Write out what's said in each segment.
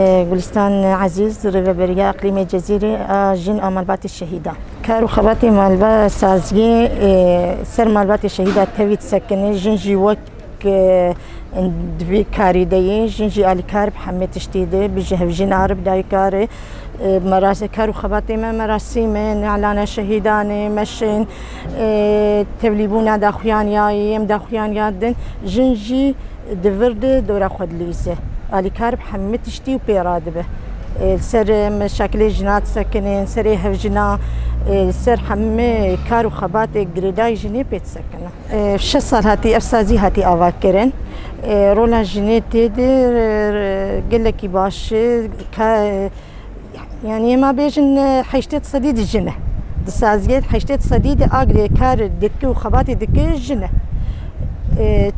گلستان عزیز ریوبریا اقلیم جزیره جن مالبات الشهیده کارو خباتی مالبات سازگی سر مالبات الشهیده توید سکنه جنجی وک دوی کاری دی جنجی علی کار بحمت اشتیده بجه جن عرب دای کار مراسم کارو خباتی ما مراسم اعلان شهیدان مشن تبلیبونا داخویان یایم داخویان یادن جنجی دورد دورا خود لیسه علی کار بحمت اشتی و پیراد به سر مشاكل جنات سكنين سر هفجنا سر همه كارو خبات جريداي جني بيت سكنه في صار هاتي افسازي هاتي اواكرن رولا جني تدير قال لك باش يعني ما بيجن حيشتت صديد الجنه دسازيت حيشتت صديد اقري كار دكي وخباتي دكي الجنه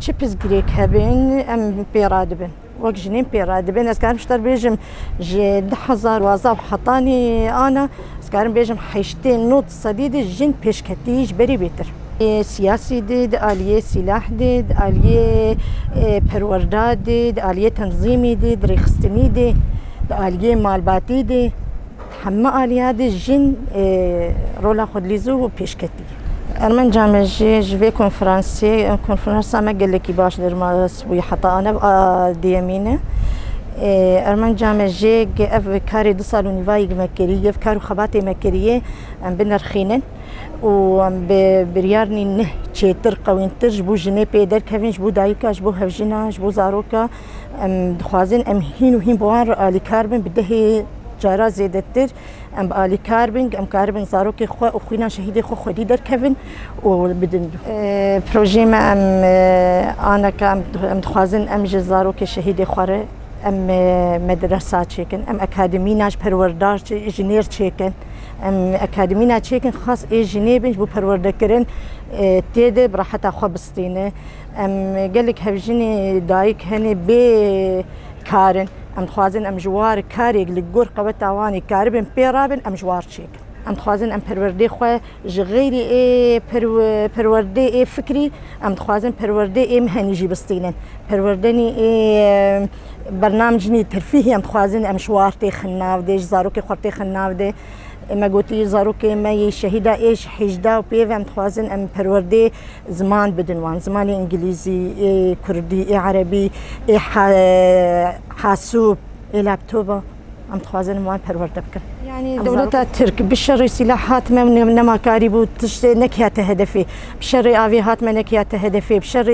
تشيبس جريك هبين ام بيراد بن وقت جنين بيراد بين اسكارم شتر بيجم جد حزار وازاب حطاني انا اسكارم بيجم حيشتين نوت صديد الجن بيش كتيج بري بيتر سياسي ديد آلية سلاح ديد آلية پرورداد ديد آلية تنظيمي ديد ريخستني ديد آلية مالباتي ديد همه آليات الجن رولا خود ليزو بيش كتيج ارمن جامعه جوی کنفرانس ما قال لك باش در ما سوي حطا انا ديمينه ارمن جامعه جي اف كاري دو سالو نيفاي مكريه في كارو خباتي مكريه ام بنرخينن و ام بريارني نه تشيتر قوينتر جبو جني بيدر كافين جبو دايكا جبو هفجنا جبو زاروكا ام دخوازن ام هين بوان الي كاربن بده جارا زیادتر ام آلی کاربینگ ام کاربینگ زاروکی خو خوینا شهیدی خو خودی در کفن و بدن پروژه ما ام آنا کام دخوازن ام جزاروکی شهیدی خوره ام مدرسه چیکن ام اکادمی ناش پروردار انجینیر چیکن ام اکادمی نا چیکن خاص انجینیر بنج بو پرورده کرن تیده براحت خو بستینه ام قالك هفجني دايك هني بي كارن ام خوازن ام جوار كاريق لقور قوة اواني كاربن بيرابن ام جوار تشيك ام خوازن ام پروردي خو غيري اي پروردي اي فكري ام خوازن پروردي اي مهنيجي بستينن پروردني اي برنامجني ترفيهي ام خوازن ام شوارتي خناو دي زاروكي خورتي خناو دي ما قلتي زاروكي ما يشهيدا ايش حجدا وبيف ام خوازن ام پروردي زمان بدنوان زماني انجليزي اي كردي اي عربي اي حاسوب اي لابتوبه ام خوازن موان پرورده بكن يعني دولة الترك بالشر سلاحات ما نما كاريبو نكيات هدفي بشر افيهات ما نكيات هدفي بشر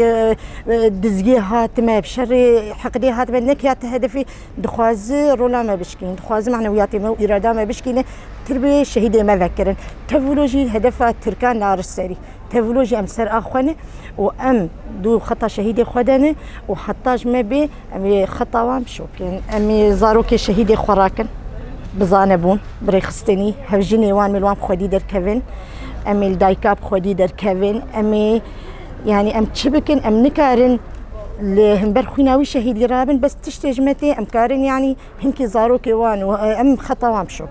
دزقيهات ما بشر حقديهات ما نكيات هدفي دخواز رولا ما بشكين دخواز معنوياتي ما اراده ما بشكين تربيه شهيده ما ذكرن تفولوجي هدفها تركان نار السري تفولوجي ام سر اخوانه وام دو خطا شهيده خدنه وحطاج ما بي ام خطا وام شوب يعني ام زاروكي شهيده خوراكن بزانبون بريخستني هفجني وان ملوان خودي در كفن ام الدايكاب خودي در كفن ام يعني ام تشبكن ام نكارن لهم برخويناوي شهيد رابن بس تشتجمتي ام كارن يعني هنكي زاروكي وان ام خطا وام شوب